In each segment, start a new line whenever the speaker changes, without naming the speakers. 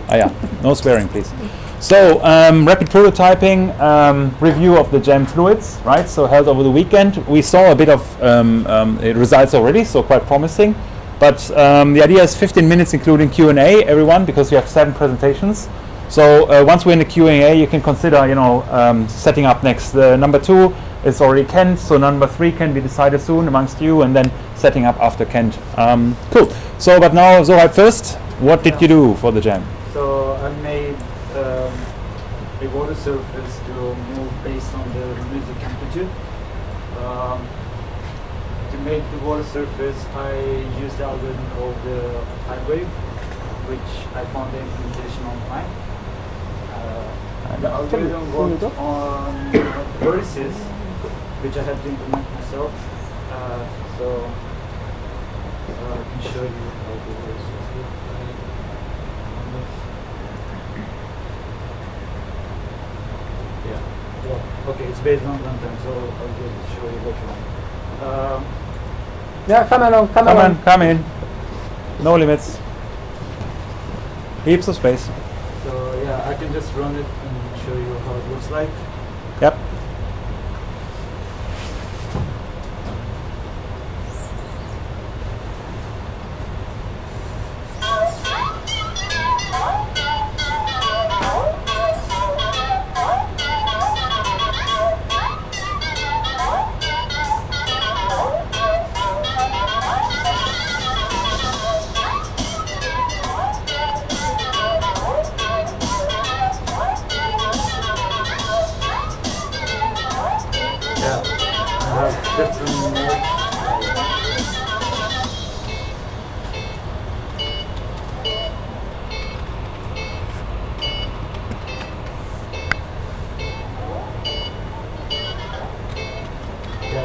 Yeah, no swearing, please. So, rapid prototyping, review of the jam fluids, right? So held over the weekend. We saw a bit of results already, so quite promising. But the idea is 15 minutes, including Q&A, everyone, because we have 7 presentations. So once we're in the Q&A, you can consider, setting up next. Number 2 is already Kent, so number 3 can be decided soon amongst you, and then setting up after Kent. Cool. So, but now, Zohar, first, what did you do for the jam?
So I made a water surface to move based on the music amplitude. To make the water surface, I used the algorithm called the wave, which I found the implementation online. The algorithm worked on vertices, which I had to implement myself. So I can show you how the vertices look. Yeah. Okay, it's based on runtime, so I'll just show you what you want.
Yeah, come along, come along.
Come in. No limits. Heaps of space.
So yeah, I can just run it and show you how it looks like.
Yep.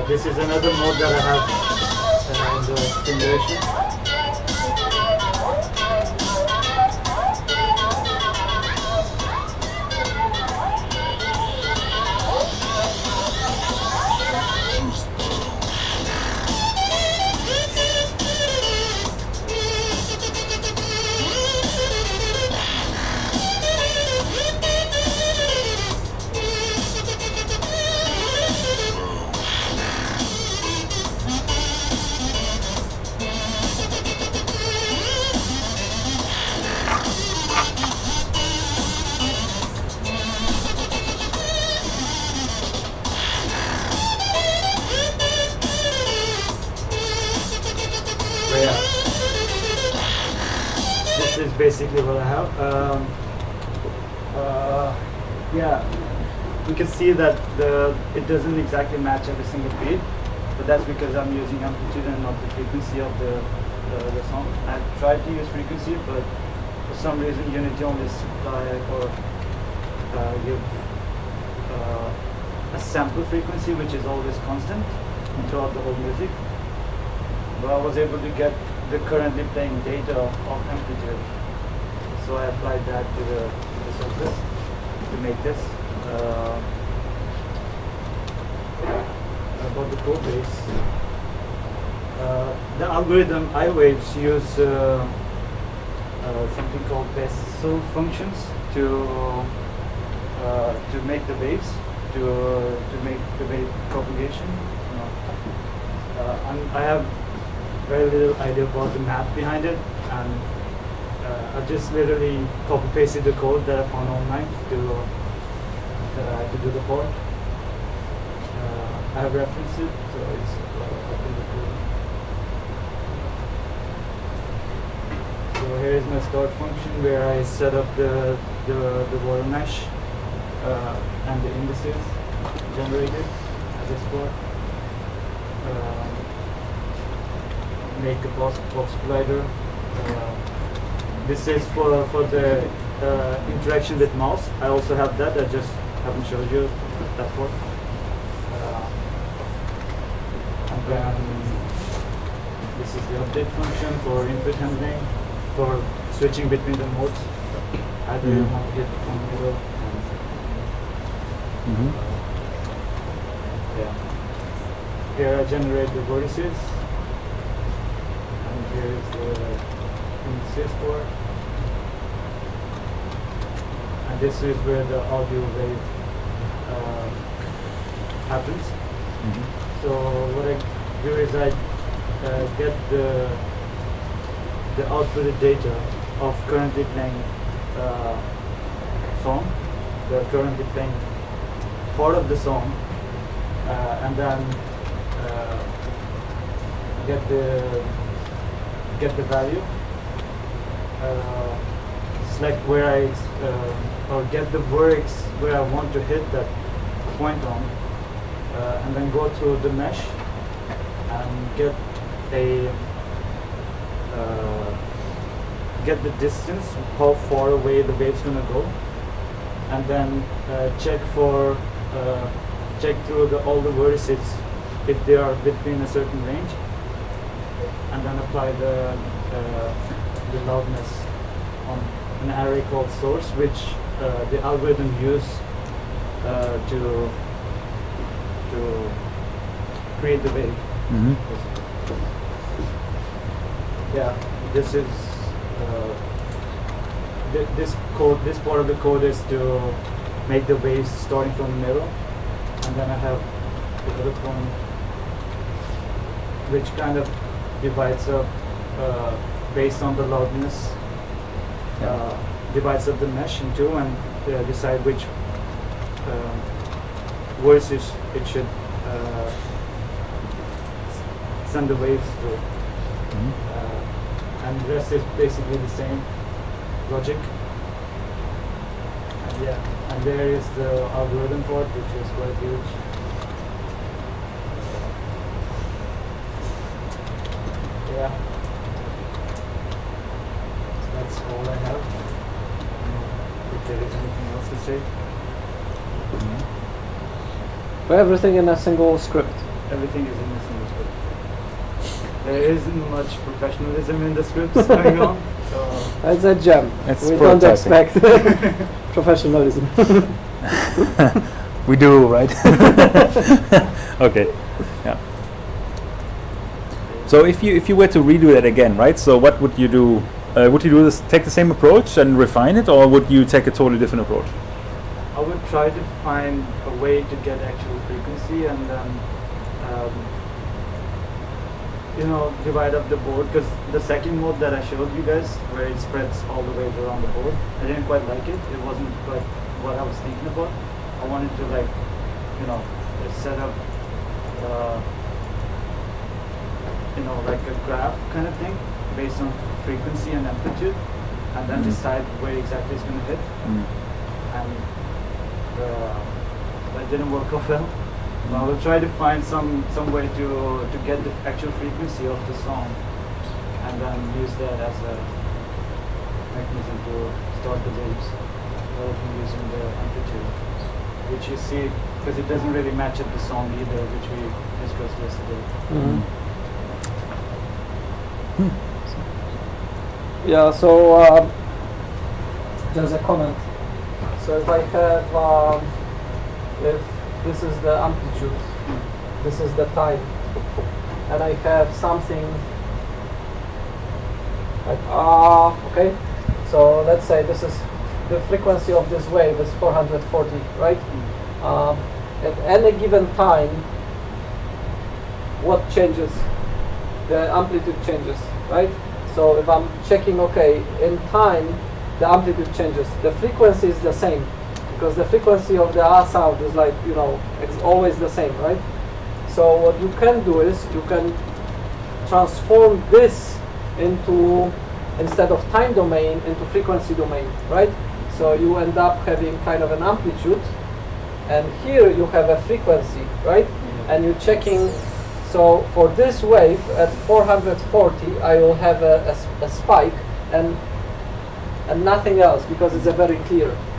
This is another mode that I have in the simulation. Basically what I have. Yeah, you can see that it doesn't exactly match every single beat, but that's because I'm using amplitude and not the frequency of the song. I tried to use frequency, but for some reason Unity only supply or give a sample frequency which is always constant throughout the whole music. But I was able to get the currently playing data of amplitude. So I applied that to the surface to make this. About the code base, the algorithm iWaves use something called Bessel functions to make the waves, to make the wave propagation. I have very little idea about the math behind it, and I just literally copy pasted the code that I found online to do the port. I have referenced it, so it's up in the code. So here is my start function where I set up the water mesh and the indices generated as export. Make a box collider. This is for the interaction with mouse. I also have that. I just haven't showed you that part. And then this is the update function for input handling, for switching between the modes. Either you want to get from the middle. Yeah. Here I generate the vertices. And here is the indices for. this is where the audio wave happens. So what I do is I get the outputted data of currently playing song, the currently playing part of the song, and then get the value, select where or get the words where I want to hit that point on, and then go through the mesh and get the distance, how far away the wave's gonna go, and then check through all the vertices if they are between a certain range, and then apply the loudness on an array called source, which the algorithm use to create the wave. Yeah, this is this part of the code is to make the waves starting from the middle, and then I have the other one which kind of divides up based on the loudness, divides up the mesh in two and decide which voices it should send the waves through. And the rest is basically the same logic. And yeah, and there is the algorithm part, which is quite huge. Yeah, that's all I have. If there is anything else to say.
Everything in a single script.
Everything is in a single script. There isn't much professionalism in the scripts going on, so
It's a gem.
It's
We don't
prototyping.
expect professionalism.
We do, right? Okay. Yeah. So if you were to redo that again, right? So what would you do? Would you do this? Take the same approach and refine it, or would you take a totally different approach?
I would try to find a way to get actual frequency and then divide up the board, because the second mode that I showed you guys, where it spreads all the waves around the board, I didn't quite like it. It wasn't quite what I was thinking about. I wanted to set up like a graph kind of thing based on frequency and amplitude, and then decide where exactly it's going to hit. And that didn't work out well. I will try to find some way to get the actual frequency of the song, and then use that as a mechanism to start the waves, rather than using the amplitude, which you see, because it doesn't really match up the song either, which we discussed yesterday.
Yeah, so there's a comment. So if I have, if this is the amplitude, this is the time, and I have something like, okay, so let's say this is the frequency of this wave is 440, right? At any given time, what changes? The amplitude changes, right? So if I'm checking, okay, in time, the amplitude changes. The frequency is the same, because the frequency of the A sound is like, it's always the same, right? So what you can do is you can transform this into, instead of time domain, into frequency domain, right? So you end up having kind of an amplitude, and here you have a frequency, right? And you're checking, so for this wave at 440, I will have a spike and nothing else, because it's a very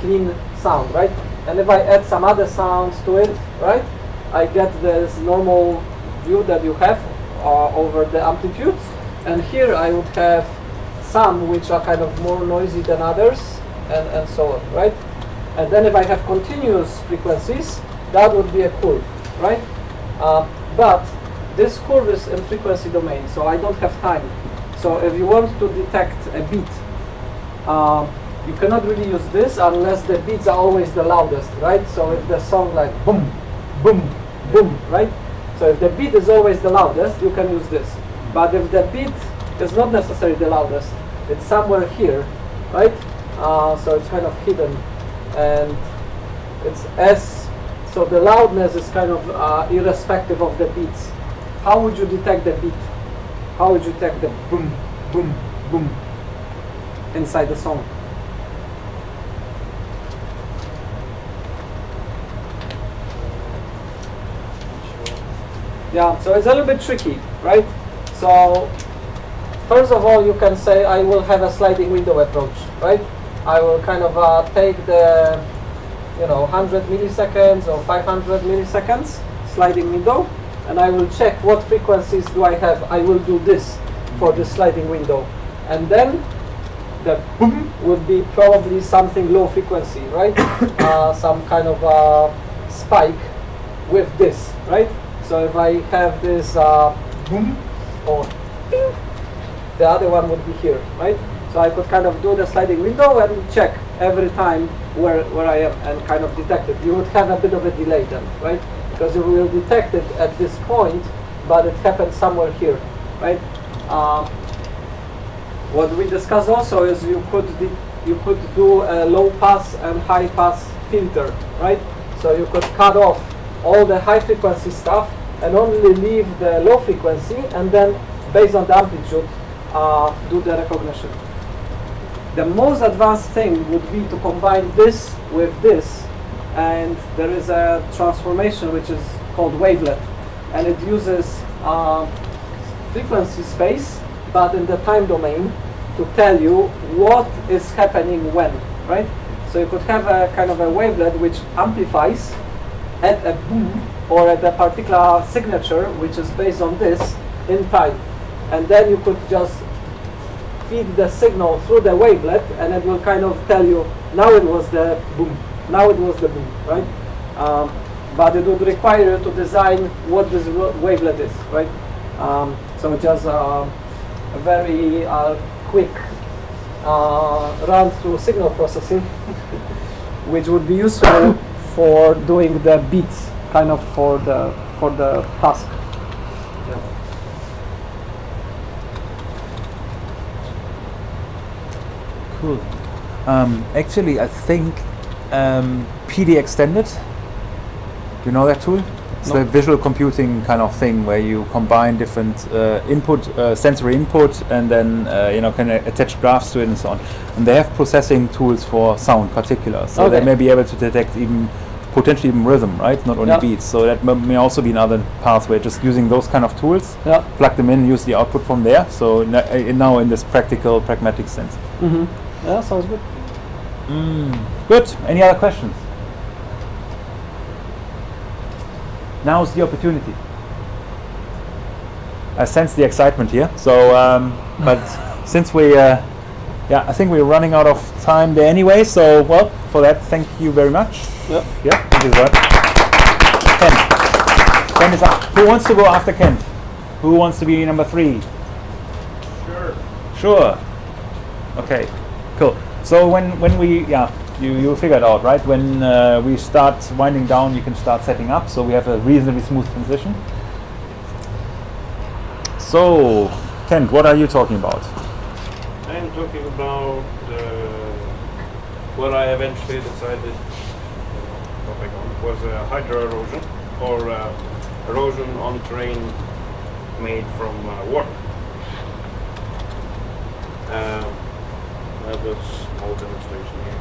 clean sound, right? And if I add some other sounds to it, right, I get this normal view that you have over the amplitudes, and here I would have some which are kind of more noisy than others, and so on, right? And then if I have continuous frequencies, that would be a curve, right? But this curve is in frequency domain, so I don't have time. So if you want to detect a beat, you cannot really use this unless the beats are always the loudest, right? So if the song like boom, boom, boom, right? So if the beat is always the loudest, you can use this. But if the beat is not necessarily the loudest, it's somewhere here, right? So it's kind of hidden, and it's S. So the loudness is kind of irrespective of the beats. How would you detect the beat? How would you detect the boom, boom, boom inside the song? Yeah, so it's a little bit tricky, right? So first of all, you can say I will have a sliding window approach, right? I will kind of take the 100 milliseconds or 500 milliseconds sliding window, and I will check what frequencies do I have. I will do this for the sliding window, and then the boom would be probably something low frequency, right? Some kind of spike with this, right? So if I have this boom or ding, the other one would be here, right? So I could kind of do the sliding window and check every time where I am and kind of detect it. You would have a bit of a delay then, right? Because you will detect it at this point, but it happened somewhere here, right? What we discussed also is you could do a low pass and high pass filter, right? So you could cut off all the high frequency stuff and only leave the low frequency, and then based on the amplitude do the recognition. The most advanced thing would be to combine this with this, and there is a transformation which is called wavelet, and it uses frequency space but in the time domain to tell you what is happening when, right? So you could have a kind of a wavelet which amplifies at a boom or at a particular signature which is based on this in time, and then you could just feed the signal through the wavelet and it will kind of tell you now it was the boom, now it was the boom, right? But it would require you to design what this wavelet is, right? So just a very quick run through signal processing which would be useful for doing the beats kind of for the task. Yeah.
Cool. Actually, I think PD Extended. Do you know that tool? It's
No.
the visual computing kind of thing where you combine different sensory input, and then can attach graphs to it and so on. And they have processing tools for sound, particular, so
Okay.
they may be able to detect potentially even rhythm, right? Not only
Yeah.
beats. So that may also be another pathway. Just using those kind of tools,
Yeah.
plug them in, use the output from there. So now in this pragmatic sense.
Mm-hmm. Yeah, sounds good.
Good. Any other questions? Now's the opportunity. I sense the excitement here. So, but since we, I think we're running out of time there anyway. So, well, for that, thank you very much.
Yeah.
Yeah. Thank you, sir. Kent. Kent is up. Who wants to go after Kent? Who wants to be number 3?
Sure.
Sure. Okay. Cool. So when we you figured out, right? When we start winding down, you can start setting up. So we have a reasonably smooth transition. So, Kent, what are you talking about?
I am talking about what I eventually decided topic on was hydro erosion, or erosion on terrain made from water. I have a small demonstration here,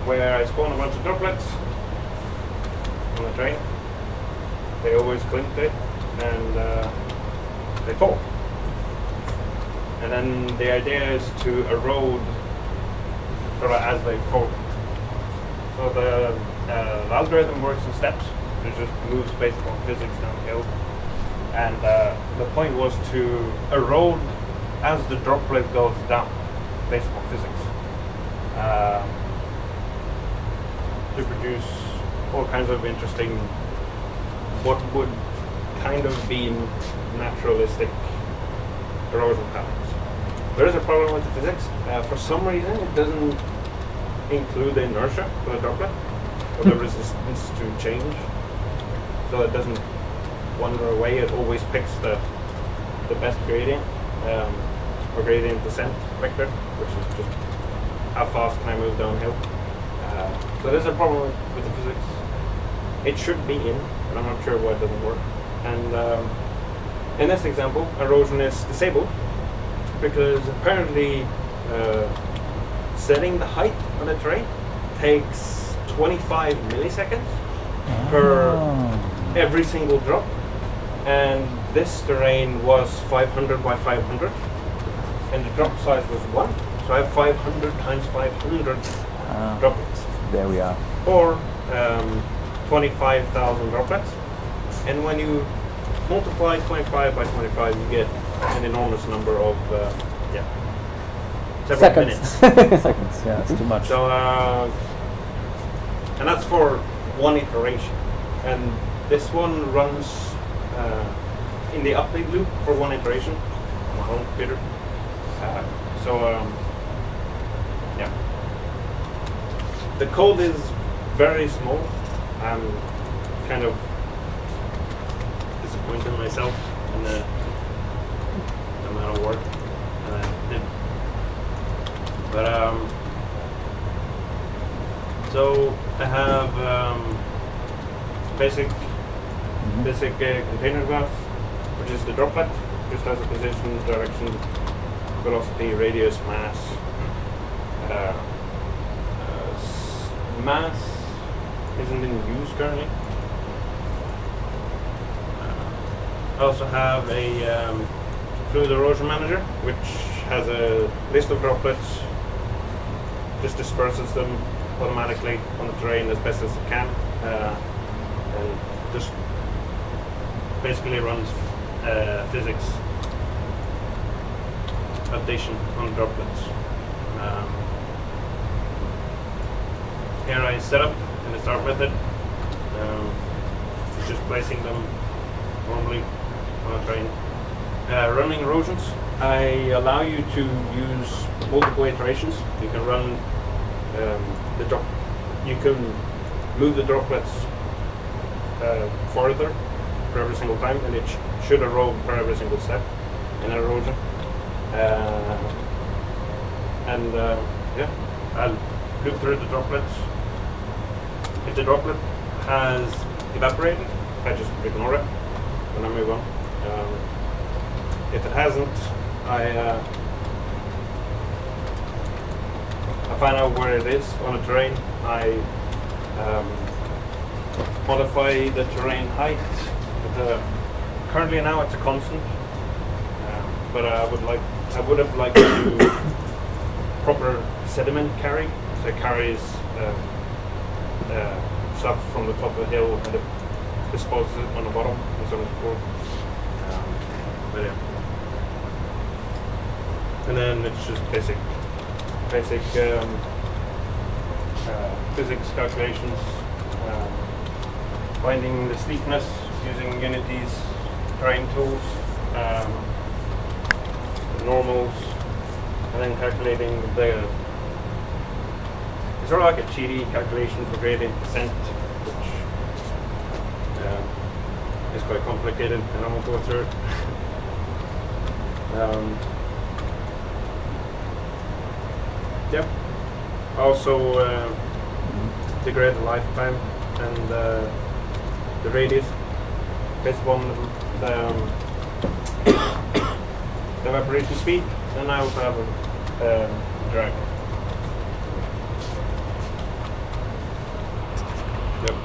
where I spawn a bunch of droplets on the train. They always cling to it, and they fall. And then the idea is to erode sort of as they fall. So the algorithm works in steps. It just moves based on physics downhill. And the point was to erode as the droplet goes down, based on physics. To produce all kinds of interesting, what would kind of be naturalistic erosion patterns. There is a problem with the physics. For some reason, it doesn't include the inertia for the droplet, or the resistance to change. So it doesn't wander away. It always picks the best gradient, or gradient descent vector, which is just how fast can I move downhill. So there's a problem with the physics. It should be in, but I'm not sure why it doesn't work. And in this example, erosion is disabled because apparently setting the height on the terrain takes 25 milliseconds per every single drop. And this terrain was 500 by 500, and the drop size was 1. So I have 500 times 500 droplets.
There we are.
Or 25,000 droplets. And when you multiply 25 by 25, you get an enormous number of several
Seconds.
minutes.
Seconds, yeah, it's too much.
So, and that's for one iteration. And this one runs in the update loop for one iteration on my home computer. Yeah. The code is very small. I'm kind of disappointed in myself in the amount of work that I did. But so I have basic container glass, which is the droplet, just has a position, direction, velocity, radius, mass. Mass isn't in use currently. I also have a fluid erosion manager, which has a list of droplets, just disperses them automatically on the terrain as best as it can, and just basically runs physics updation on the droplets. Here I set up in the start method, just placing them normally on a terrain. Running erosions, I allow you to use multiple iterations. You can run you can move the droplets farther for every single time, and it should erode for every single step in an erosion. Yeah, I'll loop through the droplets. If the droplet has evaporated, I just ignore it when I move on. If it hasn't, I find out where it is on the terrain. I modify the terrain height. Currently now it's a constant, but I would have liked to do proper sediment carry, so it carries stuff from the top of the hill and it disposes it on the bottom and so on and so forth. But yeah. And then it's just basic physics calculations, finding the steepness using Unity's terrain tools, the normals, and then calculating the it's sort of like a cheaty calculation for gradient descent, which is quite complicated, and I won't go through it. Yep. Also, degrade the lifetime and the radius based upon the evaporation speed, and I also have a drag. Yep.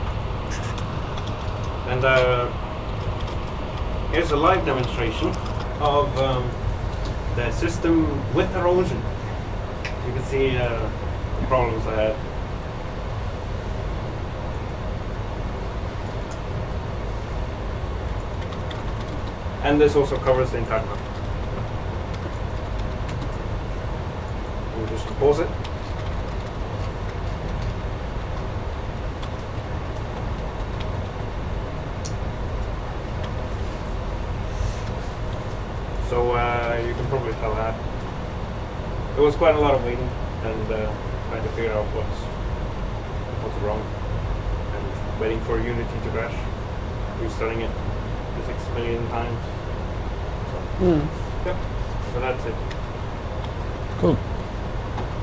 And here's a live demonstration of the system with erosion. You can see the problems I had. And this also covers the entire map. We'll just pause it. So you can probably tell that it was quite a lot of waiting and trying to figure out what's wrong and waiting for Unity to crash, restarting it 6 million times. So, yeah, so that's it.
Cool.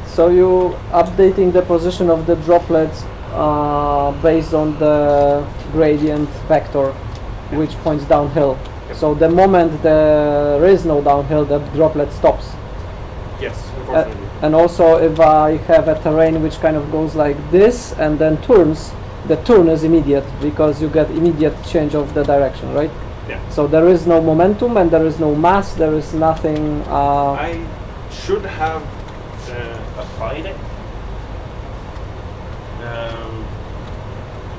So you updating the position of the droplets based on the gradient vector, which points downhill.
Yep.
So the moment there is no downhill, the droplet stops.
Yes, unfortunately.
And also, if I have a terrain which kind of goes like this and then turns, the turn is immediate because you get immediate change of the direction, right?
Yeah.
So there is no momentum and there is no mass. There is nothing.
I should have applied it.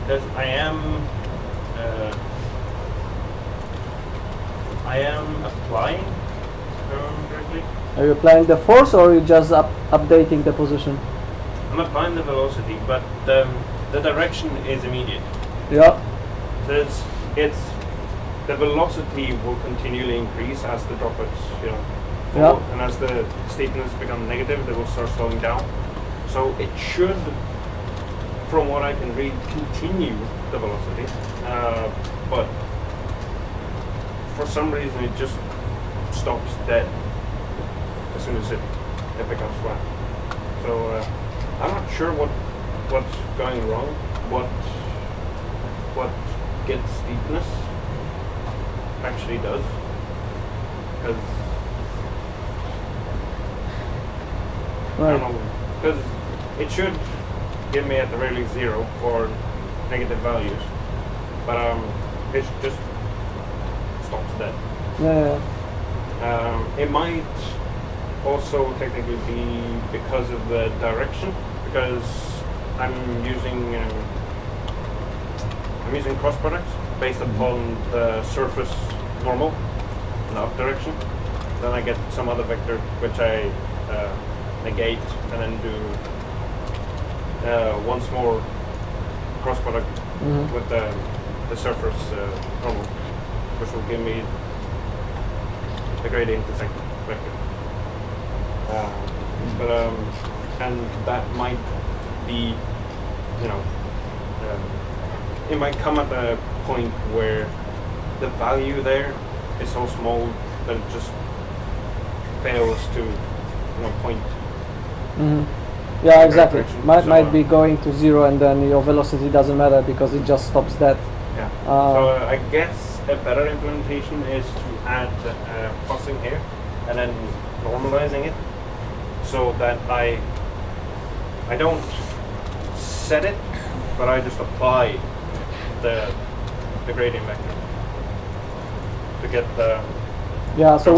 Because I am applying correctly.
Are you applying the force or are you just updating the position?
I'm applying the velocity, but the direction is immediate.
Yeah.
So it's the velocity will continually increase as the droplets, fall,
Yeah.
and as the steepness becomes negative, they will start slowing down. So it should, from what I can read, continue the velocity, but for some reason it just stops dead as soon as it becomes flat. So I'm not sure what's going wrong, what gets steepness actually does, because I don't know, because it should give me at the very least 0 for negative values, but it just stops dead.
Yeah.
It might also technically be because of the direction, because I'm using cross products based upon the surface normal in the up direction. Then I get some other vector which I negate and then do once more cross product with the surface normal, which will give me the gradient intersect vector. And that might be, it might come at a point where the value there is so small that it just fails to, point.
Yeah, exactly.
direction.
Might be going to 0 and then your velocity doesn't matter because it just stops dead.
Yeah. So I guess a better implementation is to add fuzzing here and then normalizing it so that I don't set it, but I just apply the gradient vector to get the
so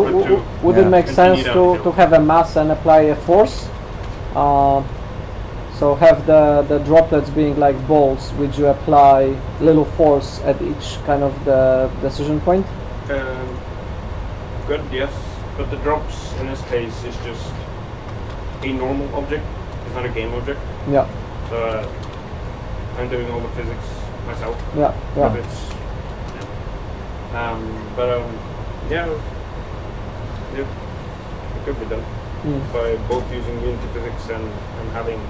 would it make sense
continue
to have a mass and apply a force? So have the droplets being like balls, which you apply little force at each kind of the decision point?
Good, yes, but the drops in this case is just a normal object. It's not a game object.
Yeah.
So I'm doing all the physics myself.
Yeah.
If it's, it could be done by both using Unity physics and having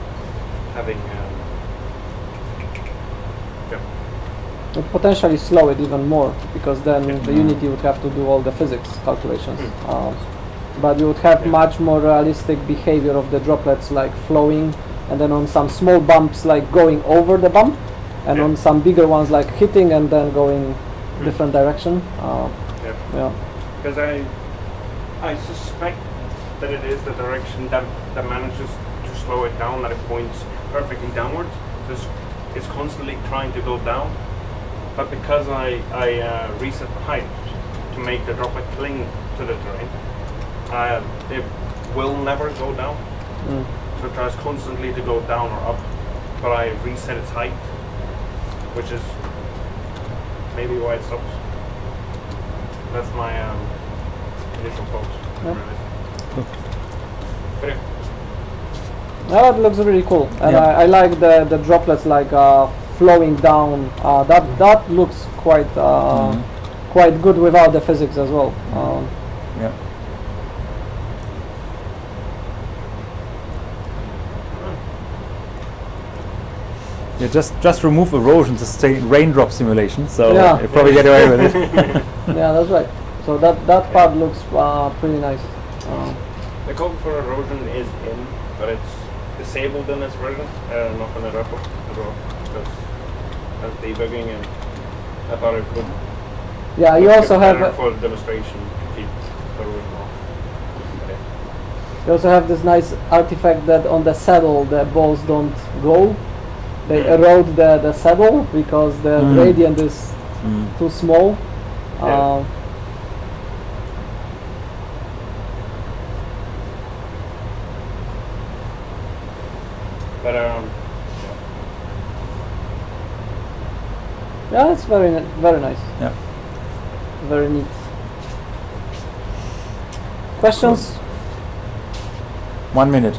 Would potentially slow it even more because then the Unity would have to do all the physics calculations. But you would have much more realistic behavior of the droplets, like flowing, and then on some small bumps like going over the bump, and on some bigger ones like hitting and then going different direction.
Because I suspect that it is the direction that manages to slow it down, that it points perfectly downwards. So it's constantly trying to go down, but because I reset the height to make the droplet cling to the terrain, it will never go down. So it tries constantly to go down or up, but I reset its height, which is maybe why it stops. That's my initial thoughts. But yeah.
That looks really cool, and I like the droplets like flowing down. That looks quite quite good without the physics as well.
You just remove erosion, just say raindrop simulation, so
Yeah.
you probably get away with it.
Yeah, that's right. So that part looks pretty nice.
The code for erosion is in, but it's disabled in this version, not in the repo as well, because that's debugging, and I thought it would.
Yeah, you also have
for demonstration keep erosion off.
you also have this nice artifact that on the saddle the balls don't go. They erode the saddle because the gradient is too small.
Yeah. But
yeah, it's very nice.
Yeah.
Very neat. Questions?
1 minute.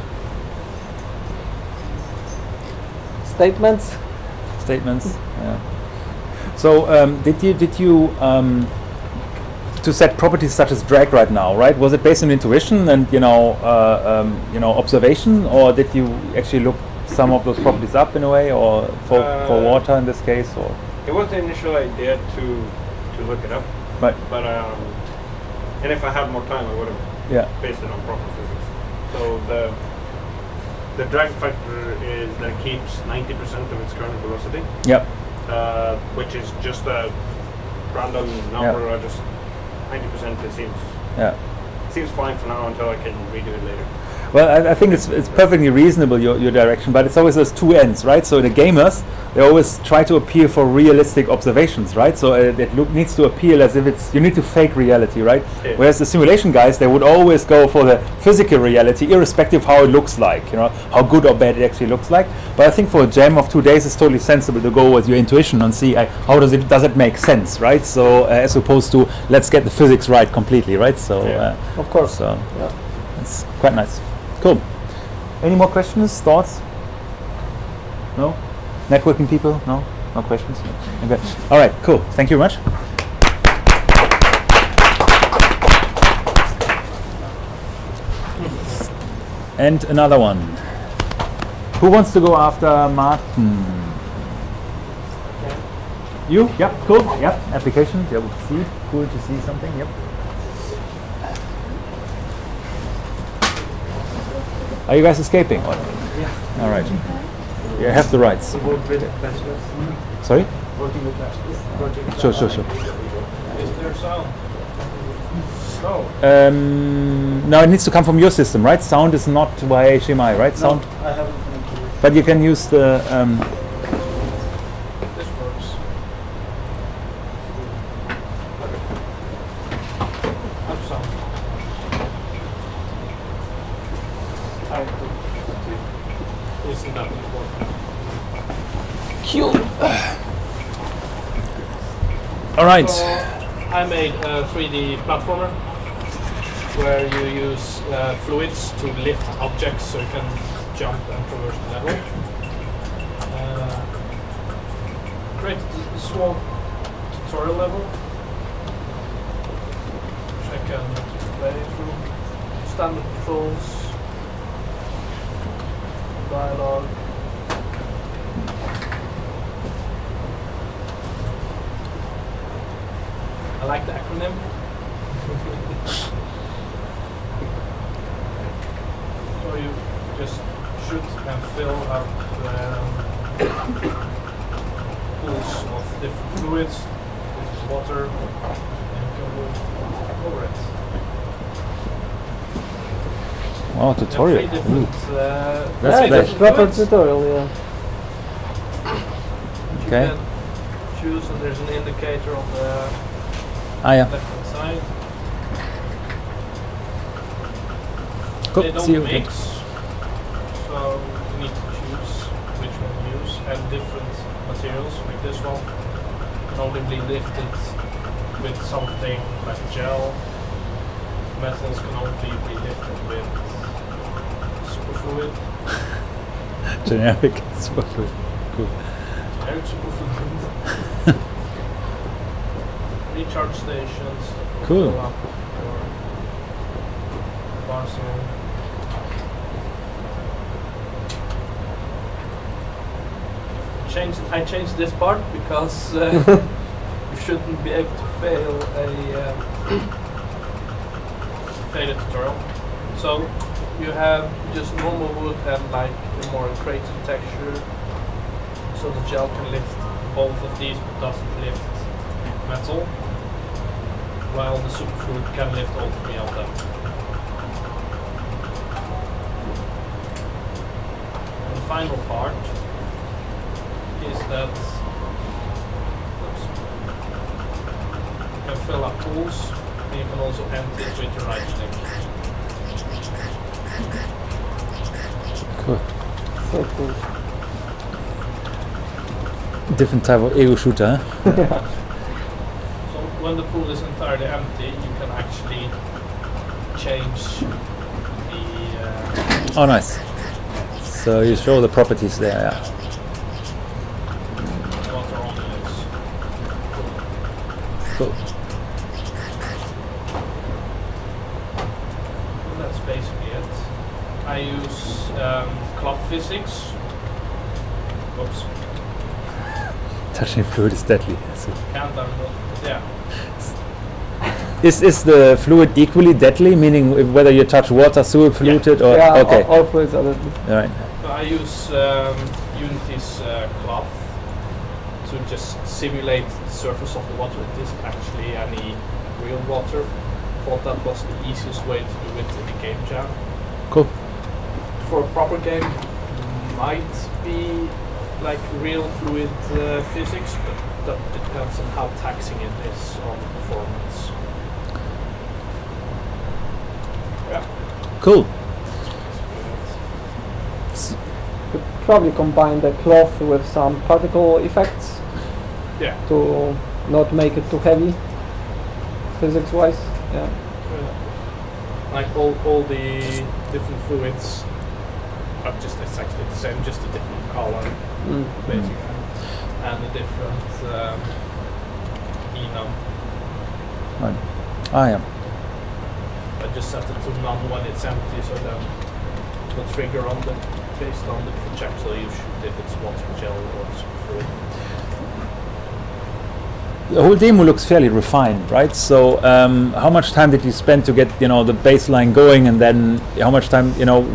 Statements?
Statements. Yeah. So did you to set properties such as drag right now, right? Was it based on intuition and observation, or did you actually look some of those properties up in a way, or for water in this case, or?
it was the initial idea to look it up,
Right.
but and if I had more time, I would have based it on proper physics. So the drag factor is that it keeps 90% of its current velocity.
Yep.
Which is just a random number. I just 90%. It seems fine for now until I can redo it later.
Well, I think it's perfectly reasonable, your direction, but it's always those two ends, right? So the gamers, they always try to appeal for realistic observations, right? So it needs to appeal as if you need to fake reality, right?
Yeah.
Whereas the simulation guys, they would always go for the physical reality, irrespective how it looks like, how good or bad it actually looks like. But I think for a jam of 2 days, it's totally sensible to go with your intuition and see how does it make sense, right? So as opposed to let's get the physics right completely, right? So
of course.
So it's quite nice. Cool. Any more questions, thoughts? No? Networking people? No? No questions? Okay. All right, cool. Thank you very much. And another one. Who wants to go after Martin? You? Yep, cool. Yep, application. Yeah, we'll see. Cool to see something. Yep. Are you guys escaping? Yeah. All right. You have the rights. Sorry?
Working with that.
Sure.
Is there sound? No.
No, it needs to come from your system, right? Sound is not via HDMI, right? Sound.
I haven't connected.
But you can use the.
This works. Have sound. Isn't that important?
Cool.
All right.
So I made a 3D platformer where you use fluids to lift objects so you can jump and traverse the level. Created a small tutorial level which I can play through. Standard controls, dialogue. I like the acronym. So you just shoot and fill up pools of different fluids, this is water, and you can move over it.
Wow, tutorial.
There are 3 different,
That's
Yeah, it's a proper tutorial, yeah.
Okay.
You can choose, and there's an indicator on the
Yeah.
left-hand side.
Cool.
They
See you.
don't mix, so you need to choose which one to use, and different materials, like this one can only be lifted with something like gel. Metals can only be lifted with superfluid.
Generic superfluid. Cool.
Generic superfluid. Recharge stations. that will
Cool.
fill up your bar zone. I changed this part because you shouldn't be able to fail a tutorial. So you have just normal wood and like a more crazy texture, so the gel can lift both of these but doesn't lift metal, while the superfluid can lift all three of them. And the final part is that you can fill up pools, and you can also empty it with your right stick.
Cool.
So cool.
Different type of ego shooter, huh?
So when the pool is entirely empty, you can actually change the
Oh, nice. So you show the properties there, yeah.
water only lives.
Cool.
That's basically it. I use cloth physics. Oops,
Touching fluid is deadly. So
can't download. Yeah.
is the fluid equally deadly? Meaning whether you touch water, sewer polluted, or
Yeah,
okay,
all fluids are deadly.
all right.
So I use Unity's cloth to just simulate the surface of the water. It isn't actually any real water. Thought that was the easiest way to do it in the game jam.
Cool.
For a proper game, might be like real fluid physics, but that depends on how taxing it is on performance. Yeah.
Cool.
Could probably combine the cloth with some particle effects
Yeah.
to not make it too heavy, physics-wise. Yeah.
Like all the different fluids are just exactly the same, just a different color, basically, and a different enum.
Right. Ah, yeah.
I just set it to none when it's empty, so then it will trigger on the based on the projectile you shoot if it's water, gel, or fluid.
The whole demo looks fairly refined, right? So how much time did you spend to get, the baseline going, and then how much time,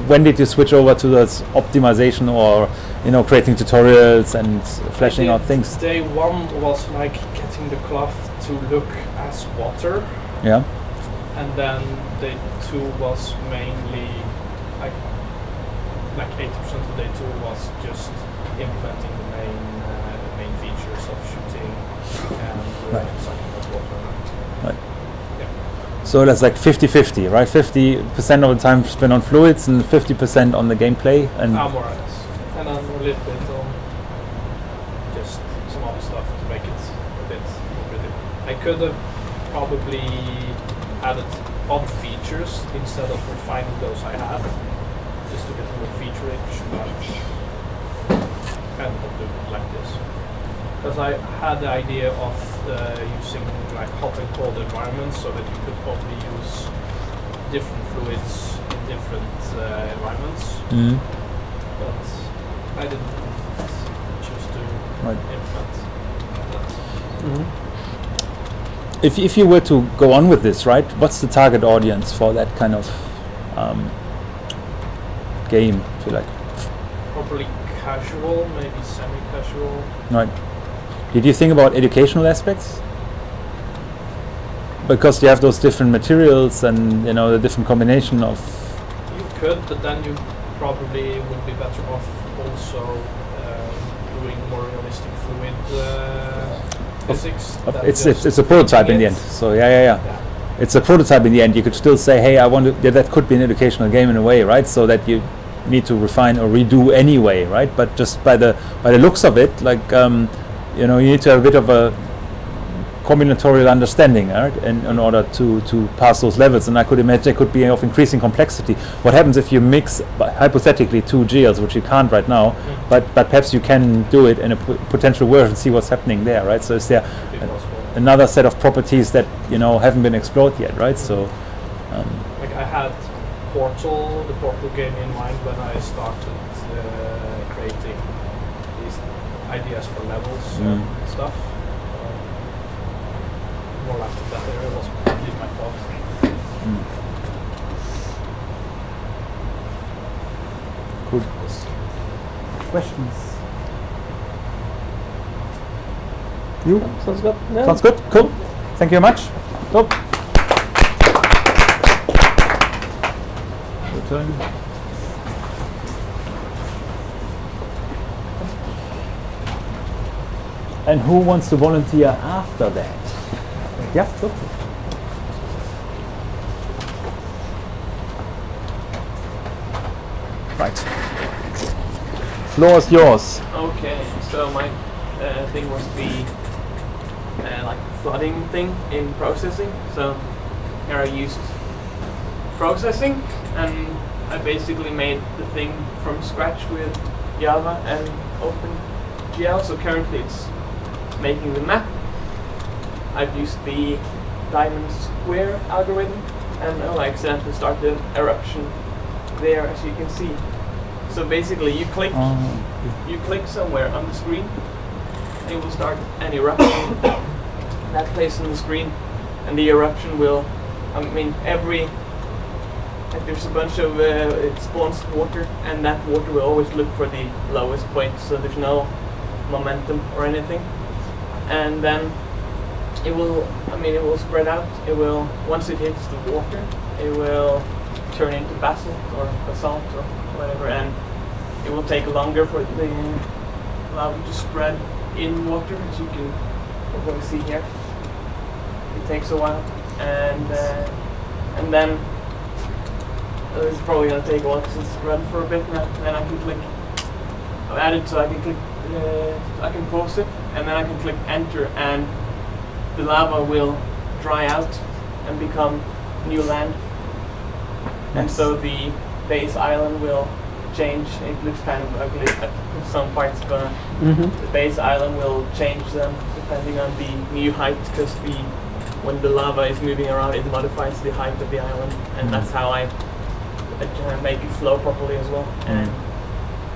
when did you switch over to this optimization or, creating tutorials and fleshing out things?
Day one was like getting the cloth to look as water,
Yeah.
and then day two was mainly like 80% of day two was just implementing the main features of shooting and
Right.
sucking up water.
Right.
Yeah.
So that's like 50-50, right? 50% of the time spent on fluids and 50% on the gameplay. And
More or less. And then a little bit on just some other stuff to make it a bit more pretty. I could have probably added odd features instead of refining those I had, just to get more feature rich, but I ended up doing it like this. Because I had the idea of using like hot and cold environments so that you could probably use different fluids in different environments. But I didn't choose to implement that.
if you were to go on with this, right, what's the target audience for that kind of game, if you like?
Probably casual, maybe semi-casual.
Right. Did you think about educational aspects? Because you have those different materials and the different combination of.
You could, but then you probably would be better off also doing more realistic fluid physics.
It's a prototype in the end. So yeah. It's a prototype in the end. You could still say, hey, I want to. That could be an educational game in a way, right? So that you need to refine or redo anyway, right? But just by the looks of it, like you need to have a bit of a combinatorial understanding, right? In order to pass those levels. And I could imagine it could be of increasing complexity. What happens if you mix hypothetically two gears, which you can't right now, but perhaps you can do it in a potential version, see what's happening there, right? So is there another set of properties that haven't been explored yet, right? So
like I had the Portal game in mind when I started creating these ideas for levels
Mm.
and stuff. More like that area was at least my thought.
Mm. Cool. Questions? You?
Sounds good. Yeah.
Sounds good. Cool. Thank you very much. Cool. Return. And who wants to volunteer after that? Yeah, go. Right. Floor is yours.
Okay, so my thing was the like flooding thing in processing. So here I used processing, and I basically made the thing from scratch with Java and OpenGL. So currently it's making the map. I've used the diamond square algorithm, and I accidentally started eruption there, as you can see. So basically you click somewhere on the screen, and it will start an eruption in that place on the screen, and the eruption will, I mean, like there's a bunch of, it spawns water, and that water will always look for the lowest point, so there's no momentum or anything. And then it will, it will spread out. It will, once it hits the water, it will turn into basalt or basalt or whatever, and it will take longer for the lava to spread in water, as you can probably see here. It takes a while, and then it's probably gonna take a while because it's run for a bit now. Then I can click. I've added so I can click. I can pause it, and then I can click enter, and the lava will dry out and become new land. And so the base island will change. It looks kind of ugly at some parts, but the base island will change them depending on the new height, because when the lava is moving around, it modifies the height of the island, and that's how I make it flow properly as well. And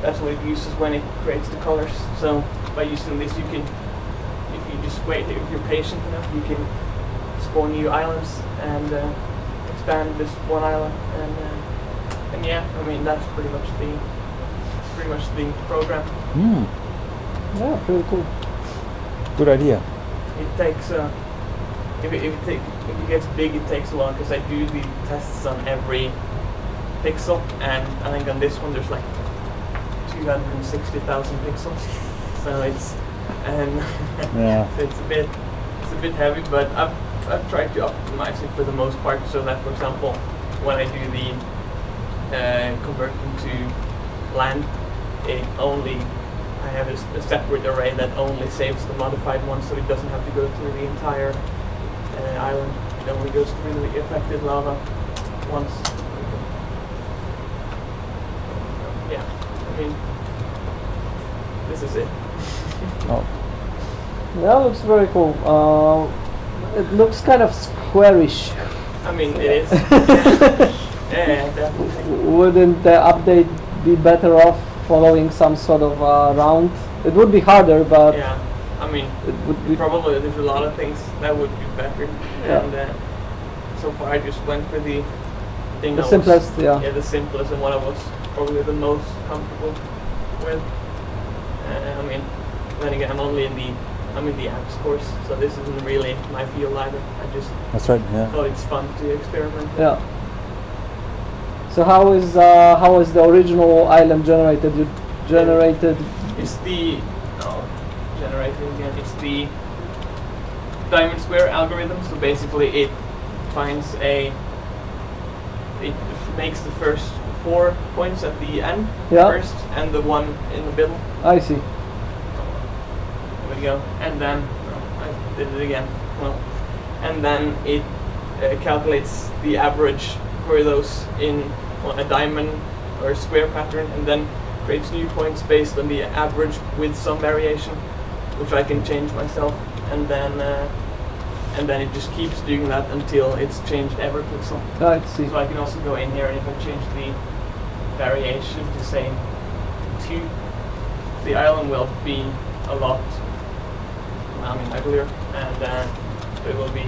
that's what it uses when it creates the colors. So by using this, you can, if you just wait, if you're patient enough, you can spawn new islands and expand this one island. And yeah, that's pretty much the program.
Yeah, pretty cool.
Good idea.
It takes if it gets big, it takes a while, because I do the tests on every pixel, and I think on this one there's like 260,000 pixels, so it's so it's a bit heavy, but I've tried to optimize it for the most part, so that, for example, when I do the converting to land, I have a separate array that only saves the modified one, so it doesn't have to go through the entire island. It only goes through the affected lava once. Yeah, this is it.
Oh.
Yeah, looks very cool. It looks kind of squarish.
It is. Yeah, definitely.
Wouldn't the update be better off following some sort of round? It would be harder, but
yeah,
it would be
probably there's a lot of things that would be better.
Yeah.
And so far, I just went for the thing
the
that
simplest.
was,
Yeah,
the simplest, and what I was probably the most comfortable with. Then again, I'm in the apps course, so this isn't really my field either. I just thought it's fun to experiment.
Yeah. So how is the original island generated? You generated.
It's the generating again. It's the diamond square algorithm. So basically, it makes the first 4 points at the end first, and the one in the middle.
I see.
There we go. And then I did it again. And then it calculates the average for those in a diamond or square pattern, and then creates new points based on the average with some variation, which I can change myself, and then it just keeps doing that until it's changed every pixel.
I see.
So I can also go in here, and if I change the variation to say 2, the island will be a lot, uglier, and it will be,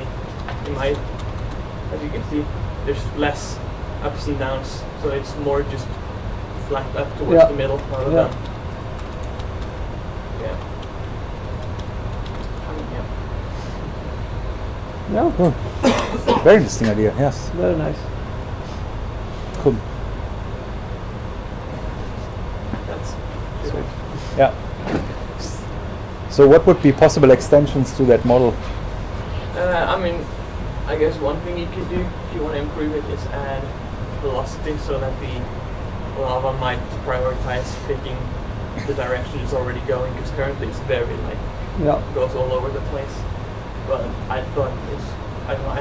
as you can see, there's less ups and downs, so it's more just flat up towards the middle rather than.
Yeah.
Cool. Very interesting idea. Yes.
Very nice.
Cool.
That's
Sweet. Yeah. So what would be possible extensions to that model?
I guess one thing you could do if you want to improve it is add velocity, so that the lava might prioritize picking the direction it's already going, because currently it's very goes all over the place. But I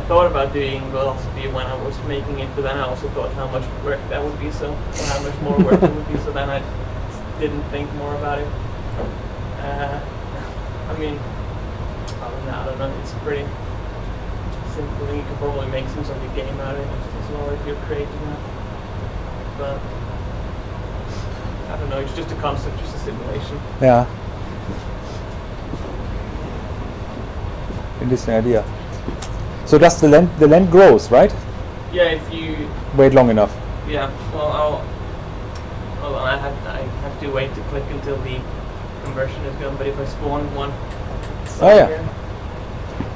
thought about doing velocity when I was making it, but then I also thought how much work that would be, or how much more work it would be, so then I didn't think more about it. I don't know, it's pretty simple. You could probably make some sort of game out of it as well if you're creative enough. But I don't know, it's just a concept, just a simulation.
Yeah. Interesting idea. So does the land grows, right?
Yeah, if you
wait long enough.
Yeah. Well, I have to wait to click until the conversion is done. But if I spawn one, here,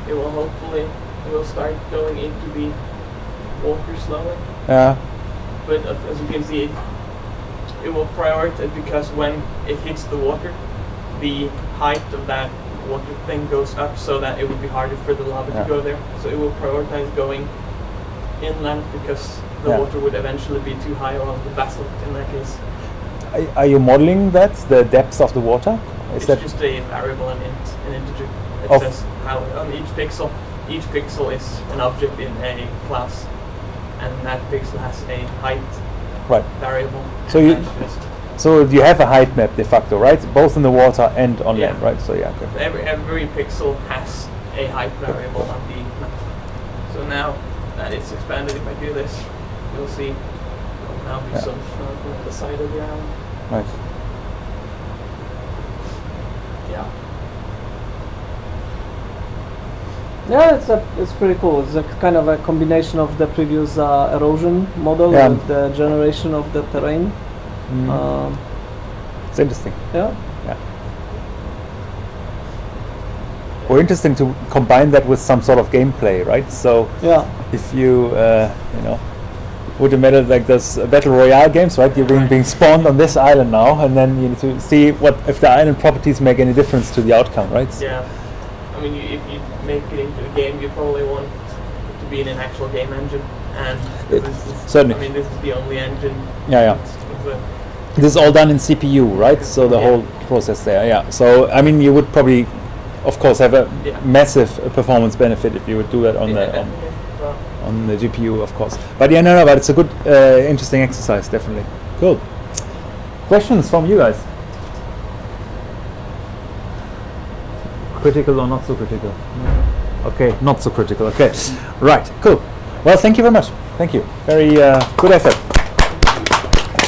it will start going into the water slowly.
Yeah.
But as you can see, it will prioritize, because when it hits the water, the height of that water thing goes up, so that it would be harder for the lava to go there. So it will prioritize going inland, because the water would eventually be too high, or the basalt in that case.
Are you modeling that, the depth of the water?
It's just a variable, an integer. It says how on each pixel is an object in a class, and that pixel has a height variable.
So you have a height map de facto, right? Both in the water and on land, right? So yeah. Okay.
Every pixel has a height variable on the map. So now that it's expanded, if I do this, you'll see there'll now be some on the side of the island.
Right.
Yeah.
Yeah, it's pretty cool. It's a kind of a combination of the previous erosion model with the generation of the terrain.
It's interesting.
Yeah.
Or interesting to combine that with some sort of gameplay, right? So if you would imagine like those battle royale games, right? You're being spawned on this island now, and then you need to see if the island properties make any difference to the outcome, right?
Yeah. If you make it into a game, you probably want it to be in an actual game engine, and
certainly.
This is the only engine.
This is all done in CPU, right? So the whole process there, So you would probably, of course, have a massive performance benefit if you would do that on the GPU, of course. But but it's a good, interesting exercise, definitely. Cool. Questions from you guys? Critical or not so critical? Okay, not so critical. Okay, right, cool. Well, thank you very much. Thank you. Very good effort.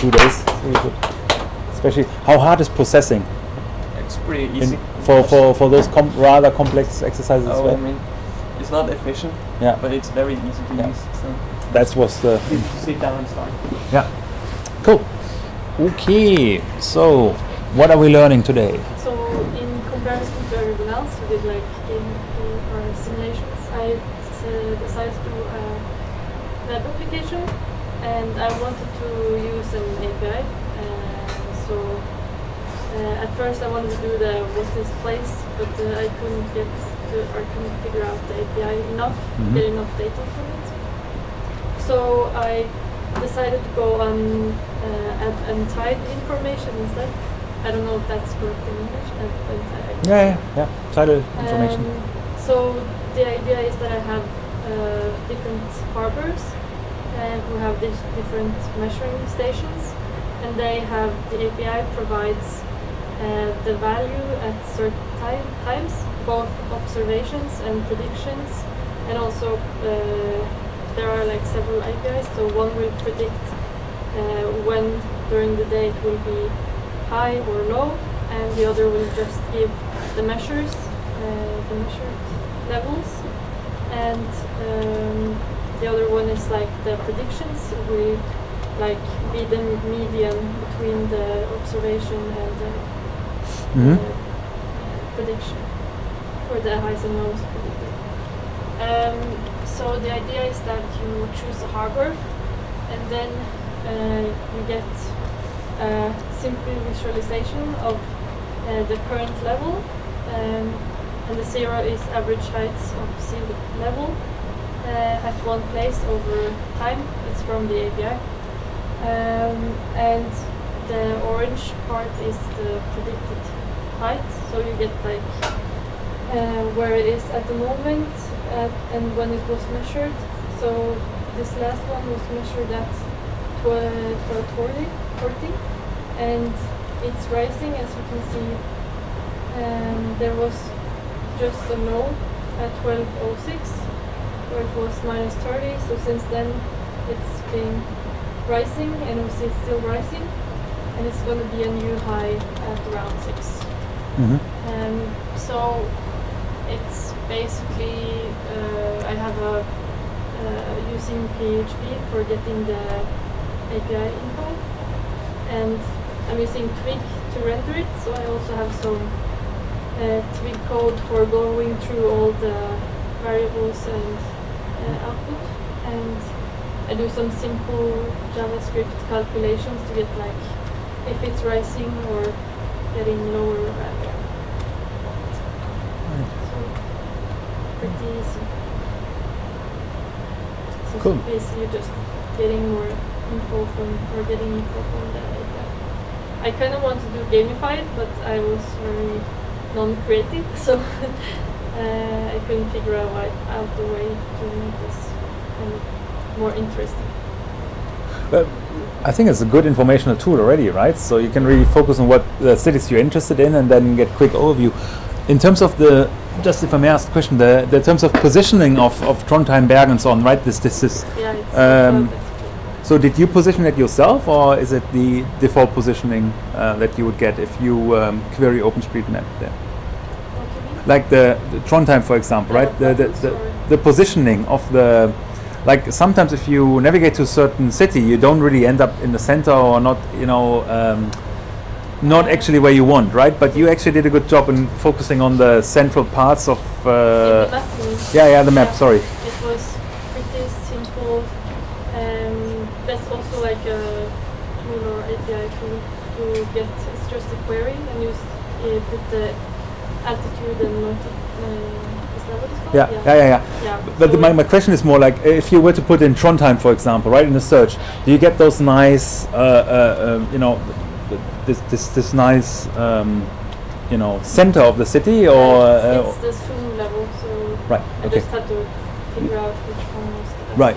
2 days, really good. Especially, how hard is processing?
It's pretty easy.
For those rather complex exercises as well?
It's not efficient, but it's very easy to use. So
that was the...
You sit down and start.
Yeah. Cool. Okay, so what are we learning today?
So in comparison to everyone else who did game or simulations, I decided to do a web application, and I wanted to use an API. At first I wanted to do the what is place, but I couldn't figure out the API enough, get enough data from it. So I decided to go on add untied information instead. I don't know if that's correct in English. Tied
information.
So the idea is that I have different harbors who have these different measuring stations, and the API provides the value at certain times, both observations and predictions, and also there are several APIs. So one will predict when during the day it will be high or low, and the other will just give the measures, the measured levels, and the other one is like the predictions. We like be the median between the observation and the prediction, or the highs and lows predicted. So the idea is that you choose a harbor, and then you get a simple visualization of the current level, and the 0 is average heights of sea level at one place over time. It's from the API. And the orange part is the predicted height, so you get like where it is at the moment and when it was measured. So this last one was measured at 1240, and it's rising, as you can see. There was just a low at 1206 where it was -30, so since then it's been rising, and we see it's still rising, and it's going to be a new high at around 6. So it's basically I have a using PHP for getting the API info, and I'm using Twig to render it, so I also have some Twig code for going through all the variables and output, and I do some simple JavaScript calculations to get like if it's rising or getting lower value. So pretty easy. So
Cool.
basically just getting more info from, or getting info from the API. I kind of want to do gamified, but I was very non-creative, so I couldn't figure out the way to make this kind of more interesting.
Well, I think it's a good informational tool already, right? So you can really focus on what the cities you're interested in, and then get quick overview. In terms of the, just if I may ask a question, the terms of positioning of Trondheim, Bergen, and so on, right? This is.
Yeah, it's
so did you position it yourself, or is it the default positioning that you would get if you query OpenStreetMap there?
what do you mean?
Like the Trondheim, for example, right? The positioning of the, like sometimes if you navigate to a certain city, you don't really end up in the center, or not, you know, not actually where you want, right? But you actually did a good job in focusing on the central parts of.
the map, you mean?
Yeah, the map.
Yeah.
Sorry.
It was pretty simple. That's also like a tool or API tool to get. It's just a query, and you put the altitude and is that what it's called?
Yeah.
Yeah.
But
so
my question is more like, if you were to put in Trondheim, for example, right, in the search, do you get those nice, you know, this nice, you know, center of the city, or?
it's the zoom level, so
right.
I
Okay.
just had to figure out which one was the best.
Right.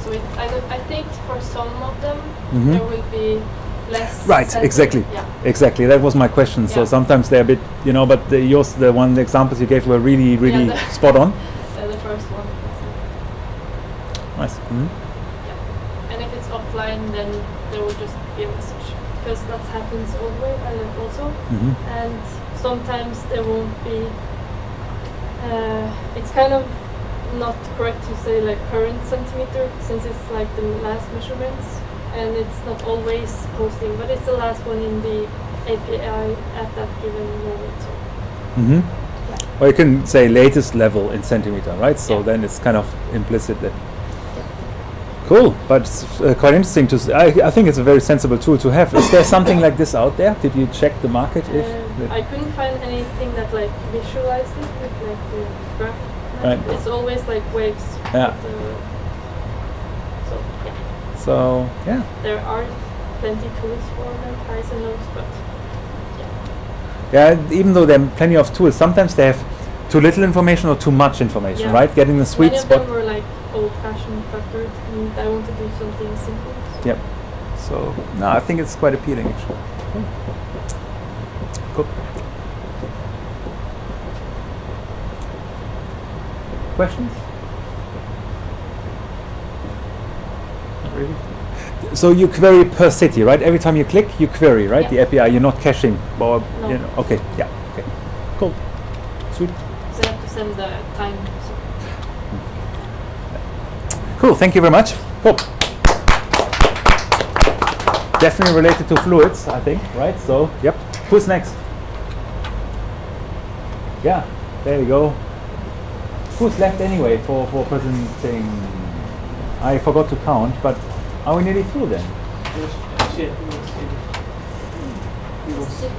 So I think for some of them
Mhm.
there will be less.
Right.
centered.
Exactly.
Yeah.
Exactly. That was my question. So
Yeah.
sometimes they're a bit, you know, but the examples you gave were really
the-
spot on.
The first one.
Nice. Mhm.
Yeah. And if it's offline, then there will just be a message, because that happens always also.
Mhm.
And sometimes there won't be. It's kind of not correct to say like current centimeter, since it's like the last measurements, and it's not always posting, but it's the last one in the API at that given moment. So
Mhm. Or you can say latest level in centimeter, right? So
Yeah.
then it's kind of implicit that. Cool, but it's quite interesting to. I think it's a very sensible tool to have. Is there something like this out there? Did you check the market?
I couldn't find anything that like visualized it with like the graph.
Right.
It's always like waves.
Yeah.
But, so yeah,
So yeah,
there are plenty tools for the highs and lows, but
yeah. Even though there are plenty of tools, sometimes they have too little information or too much information,
Yeah.
right? Getting the sweet
many
spot.
of them were like old-fashioned factored, and I want to do something simple. So.
Yep. So no, I think it's quite appealing actually. Cool. Questions? Not really. So you query per city, right? Every time you click, you query, right?
Yeah.
The API. You're not caching, or
No.
you know. Okay, yeah, okay, cool, sweet,
So you have to send the time.
cool. Thank you very much. Cool. Definitely related to fluids, I think, right? So, yep. Who's next? Yeah, there you go. Who's left anyway for presenting? I forgot to count, but are we nearly through then?
Shit. He was
Sick.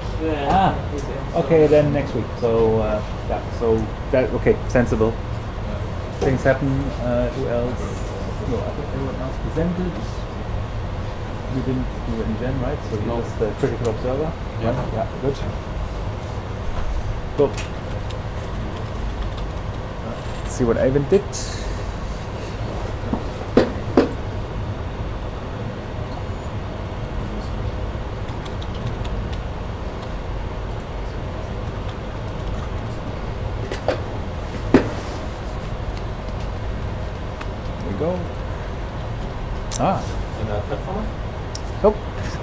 Ah, okay, then next week. So yeah, so that okay, sensible. Things happen. Who else? No, I think everyone else presented. You didn't do any gen, right? So you're just the critical observer.
Yeah.
Right? Yeah, good. Cool. Let's see what Ivan did. There we go. Ah.
In the platform?
Nope.
That's a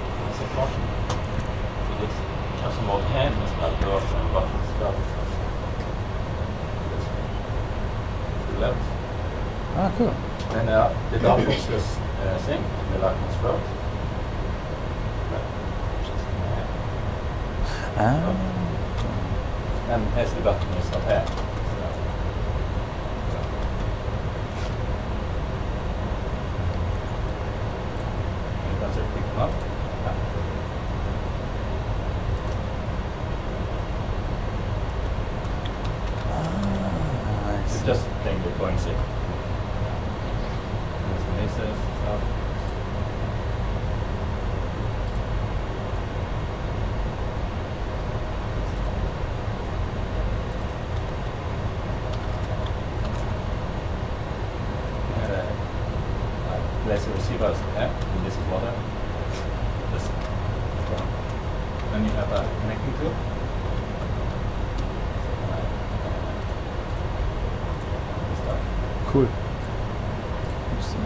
caution. Så det kanske må hända som att röra sig bara ska left.
Ah, cool.
And the dark boxes thing, the light control.
Ah.
And has the button is not here. So pick them up.
I
It's
see.
just playing the coin shape. There's the lasers and stuff. And laser receivers here in this water. Just then you have a connecting tool.
Cool. Interesting.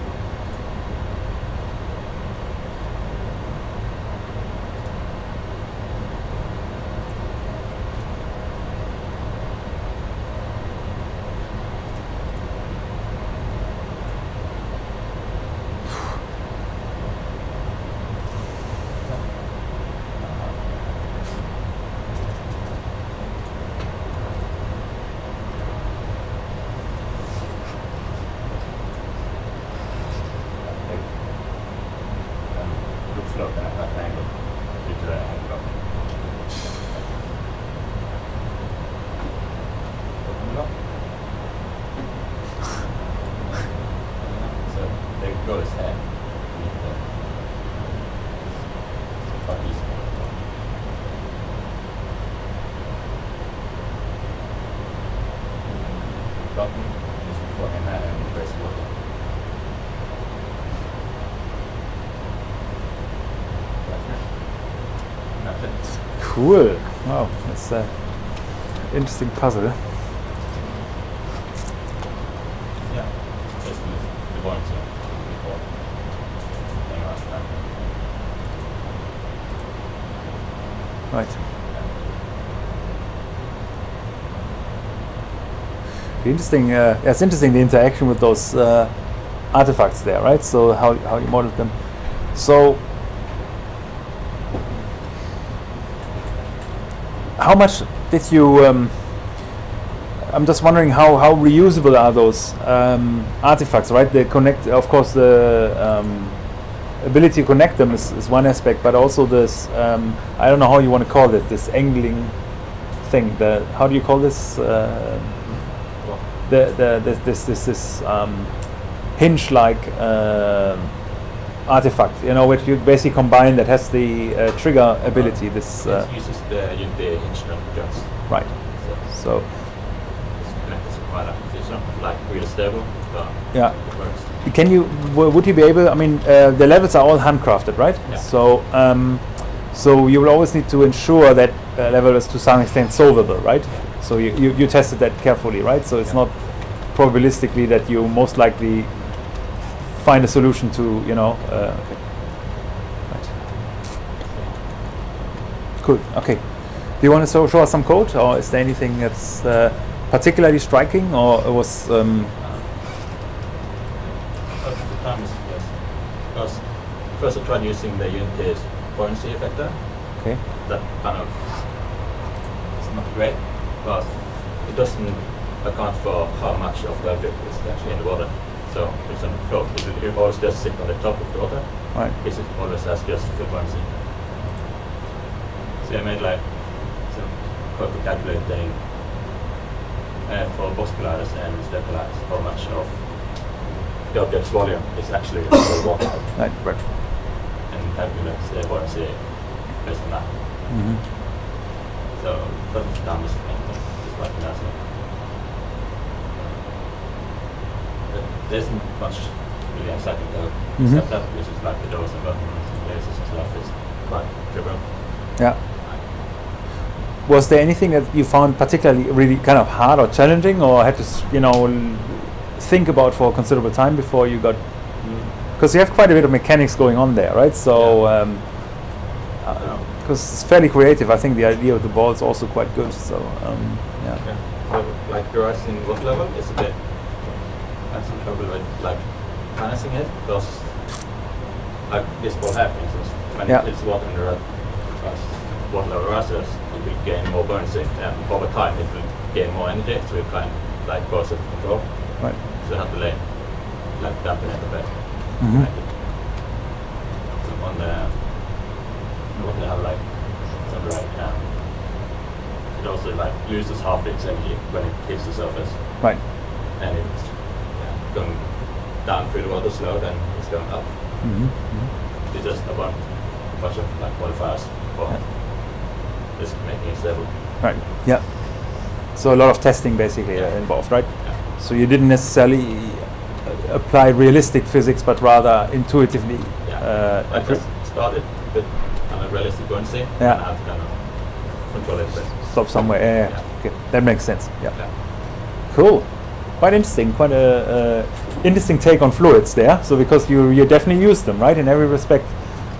So they go his head. Quite easy. Button is for him and press water. That's it.
Cool. Wow, that's an interesting puzzle.
Yeah. Basically, the points before. Hang on.
Right. Interesting. It's interesting the interaction with those artifacts there, right? So how you modeled them. So how much did you? I'm just wondering how reusable are those artifacts, right? They connect, of course, the ability to connect them is one aspect, but also this. I don't know how you want to call it. This angling thing. How do you call this? This hinge-like artifact, you know, which you basically combine that has the trigger ability. This
it uses the hinge guts.
right. So
It's connected to quite application, like real stable, but
yeah.
it works.
Can you? Would you be able? I mean, the levels are all handcrafted, right?
Yeah.
So so you will always need to ensure that level is to some extent solvable, right? So you tested that carefully, right? So it's not probabilistically that you most likely find a solution to, you know. Okay. Cool. Okay. Do you want to show us some code, or is there anything that's particularly striking, or it was?
The time is yes. Because first I tried using the Unity's buoyancy effector.
Okay.
That kind of is not great, but it doesn't account for how much of the object is actually in the water. So it's on float. It will always just sit on the top of the water.
Right.
It always has just full buoyancy. So I made like some code for calculating for box colliders and step colliders how much of the object's volume is actually in the water.
Right. Right.
And calculates the buoyancy based on that.
Mm-hmm.
So that was done just like that. There isn't much really exciting code, except that which is like the doors and buttons and lasers and stuff is quite trivial.
Yeah. Was there anything that you found particularly really kind of hard or challenging, or had to think about for a considerable time before you got? Because you have quite a bit of mechanics going on there, right? So, because it's fairly creative, I think the idea of the ball is also quite good. So, yeah.
So, like the rising water level is a bit. I have some trouble with like harnessing it, because like this ball here, for instance, when it's water in the water level rises, it will gain more buoyancy, and over time it will gain more energy, so it kind of like goes out of control.
Right.
So you have to like dampen it a bit.
Mm-hmm.
So on the water have like some right, it also like loses half its energy when it hits the surface.
Right.
And it's going down through the water slow, then it's going up.
Mm-hmm. Mm-hmm.
It's just a bunch of like modifiers for just making it stable.
Right. Yeah. So a lot of testing basically involved, right?
Yeah.
So you didn't necessarily apply realistic physics, but rather intuitively.
Yeah. I just started with kind of realistic buoyancy, and I had to kind of control it a bit.
Stop somewhere. Yeah. Okay. That makes sense. Yeah.
Yeah.
Cool. Quite interesting. Quite a interesting take on fluids there. So because you definitely use them, right, in every respect.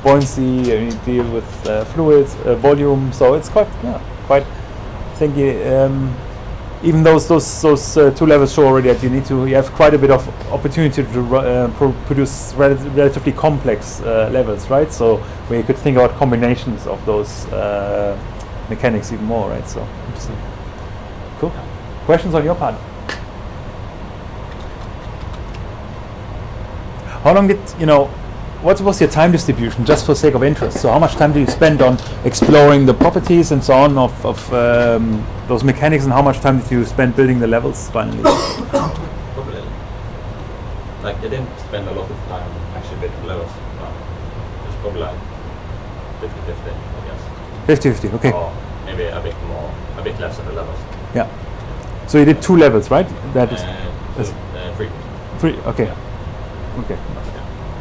Buoyancy, you deal with fluids, volume. So it's quite quite. I think even those two levels show already that you have quite a bit of opportunity to produce relatively complex levels, right? So where you could think about combinations of those mechanics even more, right? So interesting. Cool. Questions on your part? How long did what was your time distribution, just for sake of interest? So how much time do you spend on exploring the properties and so on of those mechanics, and how much time did you spend building the levels finally?
Probably. Like I didn't spend a lot of time actually building levels, but it's probably like 50-50, I guess.
50-50, okay.
Or maybe a bit more, a bit less on the levels.
Yeah. So you did 2 levels, right? That is
3.
3, okay.
Yeah.
Okay.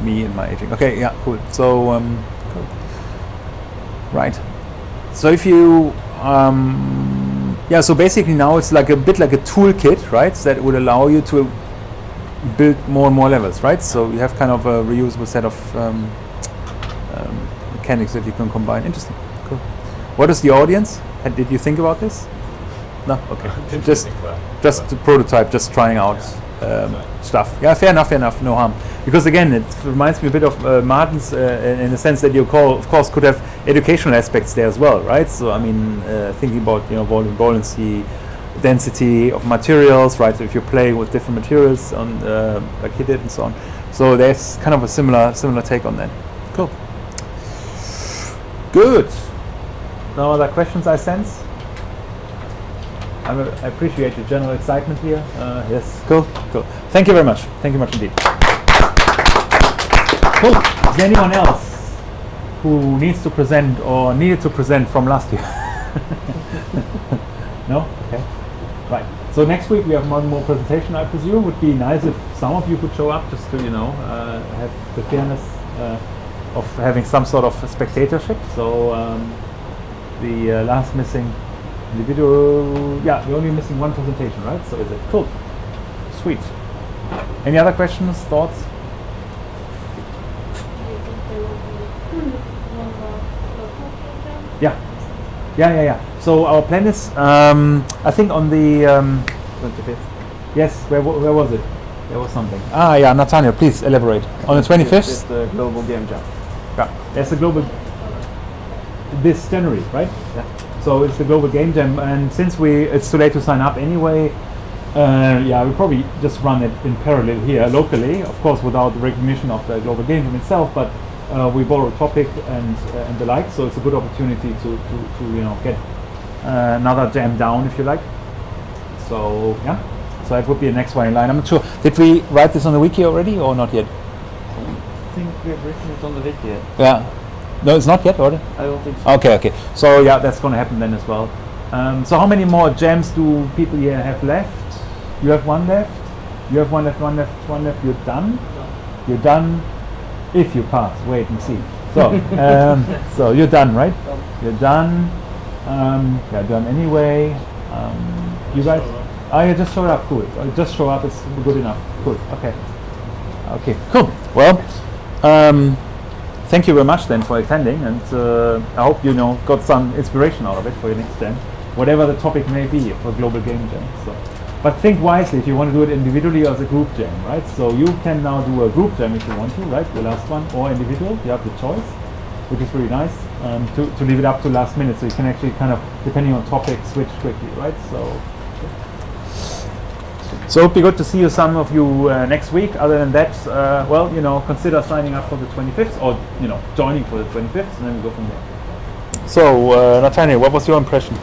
Me and my aging. Okay, yeah, cool. So, cool. Right. So if you, so basically now it's like a bit like a toolkit, right? That would allow you to build more and more levels, right? So you have kind of a reusable set of mechanics that you can combine. Interesting. Cool. What is the audience? And did you think about this? No. Okay. just to prototype, just trying out stuff. Yeah, fair enough. No harm. Because again, it reminds me a bit of Martin's in the sense that you of course could have educational aspects there as well, right? So I mean, thinking about volume, buoyancy, density of materials, right? So if you play with different materials on like he did and so on, so there's kind of a similar take on that. Cool. Good. No other questions, I sense. I appreciate the general excitement here. Yes. Cool. Thank you very much. Thank you much indeed. Cool. Is there anyone else who needs to present or needed to present from last year? No? Okay. Right. So next week we have one more presentation, I presume. Would be nice if some of you could show up just to, have the fairness of having some sort of spectatorship. So the last missing individual, we're only missing one presentation, right? So is it cool? Sweet. Any other questions, thoughts?
Do you think there will be one more local program?
Yeah. Yeah. So our plan is, I think on the
25th.
yes. Where was it? There was something. Ah, yeah. Nathaniel, please elaborate. On the 25th.
It's the global game jam.
Yeah. There's a global. This January, right?
Yeah.
So it's the global game jam, and since it's too late to sign up anyway. We probably just run it in parallel here locally, of course, without the recognition of the global game jam itself. But we borrow a topic and the like, so it's a good opportunity to get another jam down, if you like. So yeah, so that would be the next one in line. I'm not sure. Did we write this on the wiki already or not yet?
I think we've written it on the wiki yet.
Yeah. No, it's not yet, or?
I don't think so.
Okay. So yeah, that's going to happen then as well. So how many more jams do people here have left? You have one left. You have one left. You're done. You're done. If you pass, wait and see. So, so you're done, right? You're done. You're done anyway. You guys? Oh, you just showed up. Cool. Just show up. It's good enough. Cool. Okay. Cool. Well, thank you very much then for attending, and I hope you got some inspiration out of it for your next jam, whatever the topic may be for global game jam. So. But think wisely if you want to do it individually or as a group jam, right? So you can now do a group jam if you want to, right? The last one, or individual, you have the choice, which is really nice, to leave it up to last minute, so you can actually kind of, depending on topic, switch quickly, right? So it'd be good to see some of you next week. Other than that, consider signing up for the 25th, or joining for the 25th, and then we go from there. So Nathaniel, what was your impression?